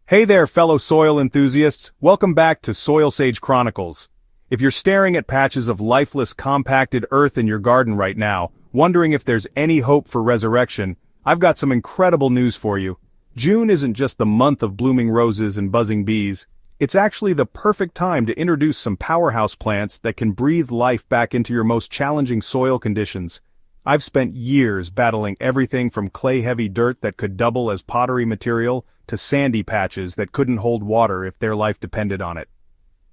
Hey there, fellow soil enthusiasts, welcome back to Soil Sage Chronicles. If you're staring at patches of lifeless, compacted earth in your garden right now, wondering if there's any hope for resurrection, I've got some incredible news for you. June isn't just the month of blooming roses and buzzing bees, it's actually the perfect time to introduce some powerhouse plants that can breathe life back into your most challenging soil conditions. I've spent years battling everything from clay-heavy dirt that could double as pottery material to sandy patches that couldn't hold water if their life depended on it.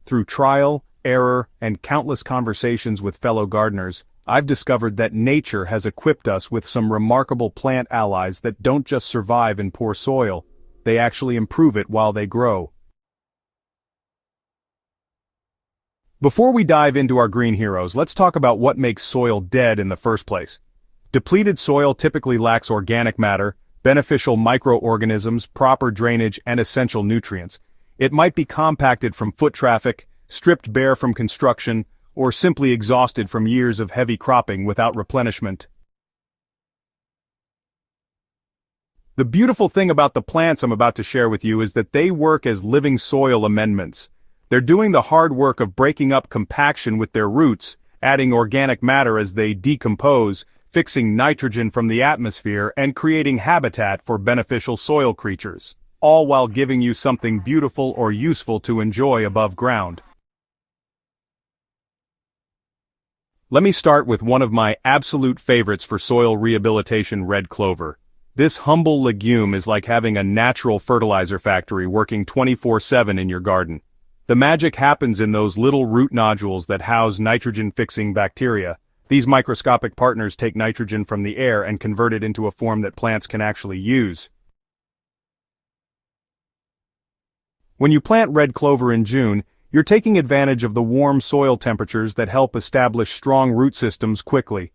Through trial, error, and countless conversations with fellow gardeners, I've discovered that nature has equipped us with some remarkable plant allies that don't just survive in poor soil, they actually improve it while they grow. Before we dive into our green heroes, let's talk about what makes soil dead in the first place. Depleted soil typically lacks organic matter, beneficial microorganisms, proper drainage, and essential nutrients. It might be compacted from foot traffic, stripped bare from construction, or simply exhausted from years of heavy cropping without replenishment. The beautiful thing about the plants I'm about to share with you is that they work as living soil amendments. They're doing the hard work of breaking up compaction with their roots, adding organic matter as they decompose, fixing nitrogen from the atmosphere, and creating habitat for beneficial soil creatures, all while giving you something beautiful or useful to enjoy above ground. Let me start with one of my absolute favorites for soil rehabilitation: red clover. This humble legume is like having a natural fertilizer factory working 24/7 in your garden. The magic happens in those little root nodules that house nitrogen-fixing bacteria. These microscopic partners take nitrogen from the air and convert it into a form that plants can actually use. When you plant red clover in June, you're taking advantage of the warm soil temperatures that help establish strong root systems quickly.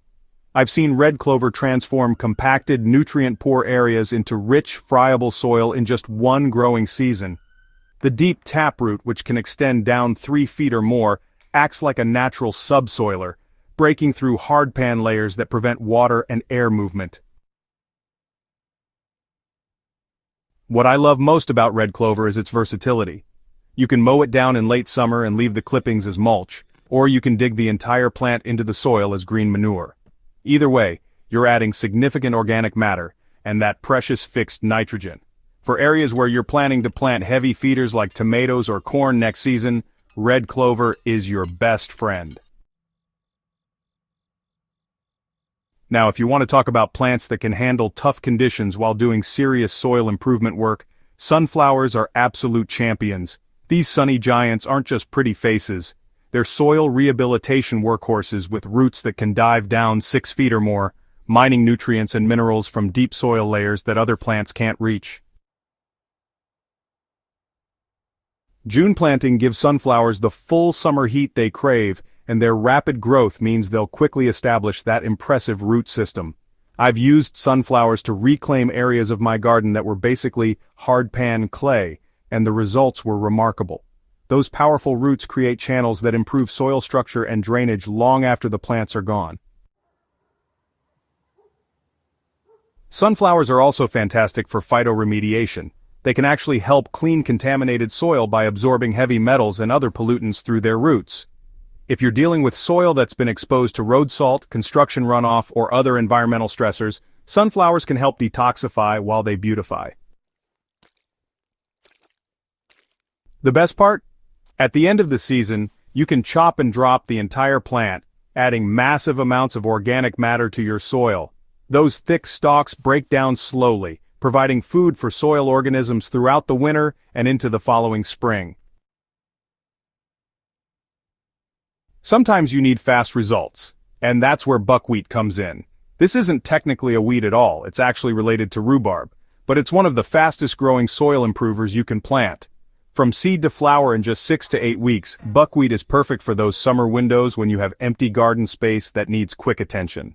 I've seen red clover transform compacted, nutrient-poor areas into rich, friable soil in just one growing season. The deep taproot, which can extend down 3 feet or more, acts like a natural subsoiler, breaking through hardpan layers that prevent water and air movement. What I love most about red clover is its versatility. You can mow it down in late summer and leave the clippings as mulch, or you can dig the entire plant into the soil as green manure. Either way, you're adding significant organic matter, and that precious fixed nitrogen. For areas where you're planning to plant heavy feeders like tomatoes or corn next season, red clover is your best friend. Now, if you want to talk about plants that can handle tough conditions while doing serious soil improvement work, sunflowers are absolute champions. These sunny giants aren't just pretty faces, they're soil rehabilitation workhorses with roots that can dive down 6 feet or more, mining nutrients and minerals from deep soil layers that other plants can't reach. June planting gives sunflowers the full summer heat they crave, and their rapid growth means they'll quickly establish that impressive root system. I've used sunflowers to reclaim areas of my garden that were basically hardpan clay, and the results were remarkable. Those powerful roots create channels that improve soil structure and drainage long after the plants are gone. Sunflowers are also fantastic for phytoremediation. They can actually help clean contaminated soil by absorbing heavy metals and other pollutants through their roots. If you're dealing with soil that's been exposed to road salt, construction runoff, or other environmental stressors, sunflowers can help detoxify while they beautify. The best part? At the end of the season, you can chop and drop the entire plant, adding massive amounts of organic matter to your soil. Those thick stalks break down slowly, providing food for soil organisms throughout the winter and into the following spring. Sometimes you need fast results, and that's where buckwheat comes in. This isn't technically a weed at all, it's actually related to rhubarb, but it's one of the fastest growing soil improvers you can plant. From seed to flower in just 6 to 8 weeks, buckwheat is perfect for those summer windows when you have empty garden space that needs quick attention.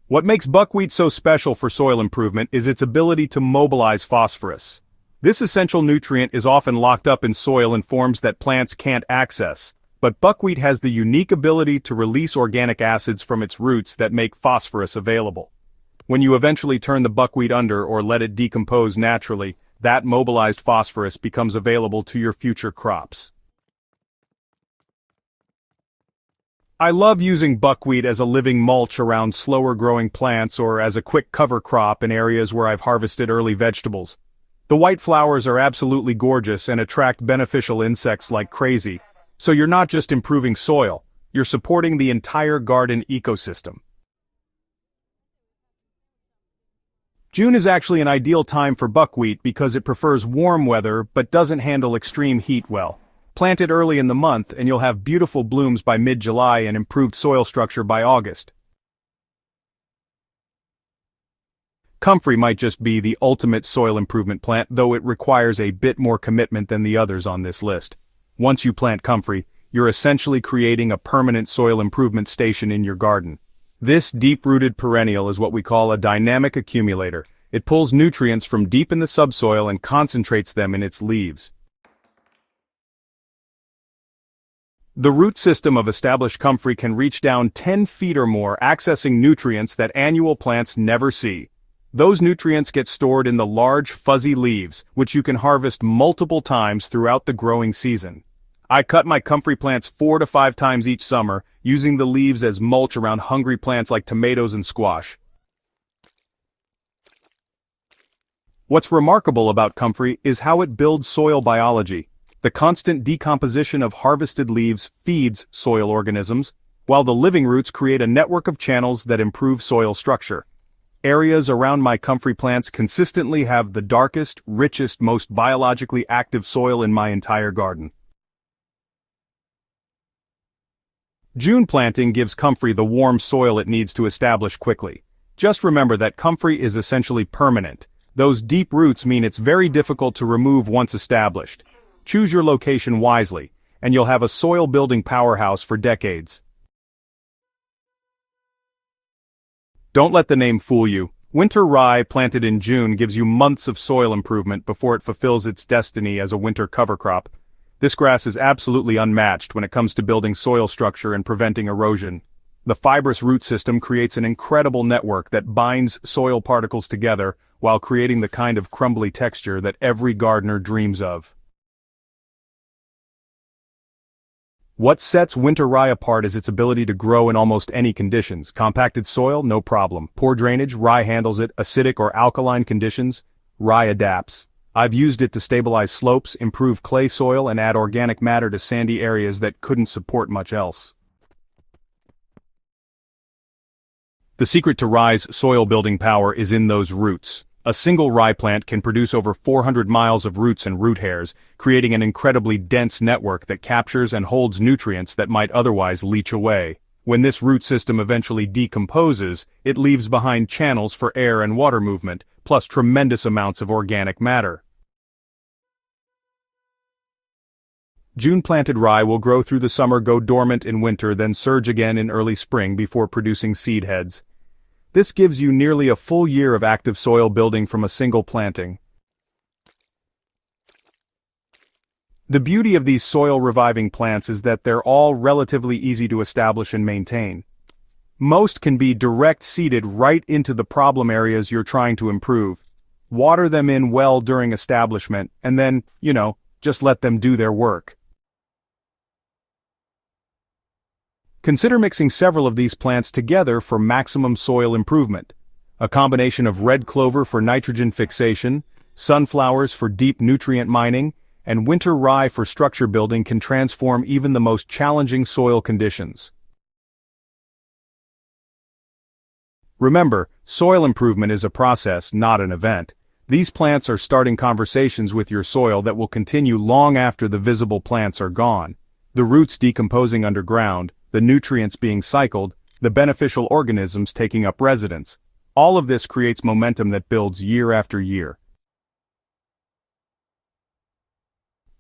What makes buckwheat so special for soil improvement is its ability to mobilize phosphorus. This essential nutrient is often locked up in soil in forms that plants can't access, but buckwheat has the unique ability to release organic acids from its roots that make phosphorus available. When you eventually turn the buckwheat under or let it decompose naturally, that mobilized phosphorus becomes available to your future crops. I love using buckwheat as a living mulch around slower-growing plants or as a quick cover crop in areas where I've harvested early vegetables. The white flowers are absolutely gorgeous and attract beneficial insects like crazy, so you're not just improving soil, you're supporting the entire garden ecosystem. June is actually an ideal time for buckwheat because it prefers warm weather but doesn't handle extreme heat well. Plant it early in the month and you'll have beautiful blooms by mid-July and improved soil structure by August. Comfrey might just be the ultimate soil improvement plant, though it requires a bit more commitment than the others on this list. Once you plant comfrey, you're essentially creating a permanent soil improvement station in your garden. This deep-rooted perennial is what we call a dynamic accumulator. It pulls nutrients from deep in the subsoil and concentrates them in its leaves. The root system of established comfrey can reach down 10 feet or more, accessing nutrients that annual plants never see. Those nutrients get stored in the large, fuzzy leaves, which you can harvest multiple times throughout the growing season. I cut my comfrey plants 4 to 5 times each summer, using the leaves as mulch around hungry plants like tomatoes and squash. What's remarkable about comfrey is how it builds soil biology. The constant decomposition of harvested leaves feeds soil organisms, while the living roots create a network of channels that improve soil structure. Areas around my comfrey plants consistently have the darkest, richest, most biologically active soil in my entire garden. June planting gives comfrey the warm soil it needs to establish quickly. Just remember that comfrey is essentially permanent. Those deep roots mean it's very difficult to remove once established. Choose your location wisely, and you'll have a soil-building powerhouse for decades. Don't let the name fool you. Winter rye planted in June gives you months of soil improvement before it fulfills its destiny as a winter cover crop. This grass is absolutely unmatched when it comes to building soil structure and preventing erosion. The fibrous root system creates an incredible network that binds soil particles together while creating the kind of crumbly texture that every gardener dreams of. What sets winter rye apart is its ability to grow in almost any conditions. Compacted soil, no problem. Poor drainage, rye handles it. Acidic or alkaline conditions, rye adapts. I've used it to stabilize slopes, improve clay soil, and add organic matter to sandy areas that couldn't support much else. The secret to rye's soil-building power is in those roots. A single rye plant can produce over 400 miles of roots and root hairs, creating an incredibly dense network that captures and holds nutrients that might otherwise leach away. When this root system eventually decomposes, it leaves behind channels for air and water movement, plus tremendous amounts of organic matter. June-planted rye will grow through the summer, go dormant in winter, then surge again in early spring before producing seed heads. This gives you nearly a full year of active soil building from a single planting. The beauty of these soil-reviving plants is that they're all relatively easy to establish and maintain. Most can be direct seeded right into the problem areas you're trying to improve. Water them in well during establishment, and then, just let them do their work. Consider mixing several of these plants together for maximum soil improvement. A combination of red clover for nitrogen fixation, sunflowers for deep nutrient mining, and winter rye for structure building can transform even the most challenging soil conditions. Remember, soil improvement is a process, not an event. These plants are starting conversations with your soil that will continue long after the visible plants are gone. The roots decomposing underground, the nutrients being cycled, the beneficial organisms taking up residence. All of this creates momentum that builds year after year.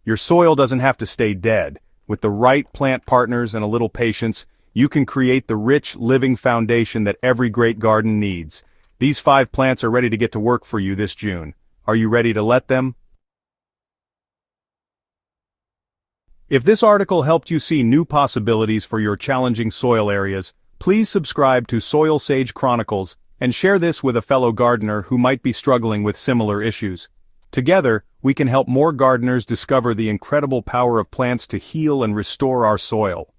Your soil doesn't have to stay dead. With the right plant partners and a little patience, you can create the rich, living foundation that every great garden needs. These 5 plants are ready to get to work for you this June. Are you ready to let them? If this article helped you see new possibilities for your challenging soil areas, please subscribe to Soil Sage Chronicles and share this with a fellow gardener who might be struggling with similar issues. Together, we can help more gardeners discover the incredible power of plants to heal and restore our soil.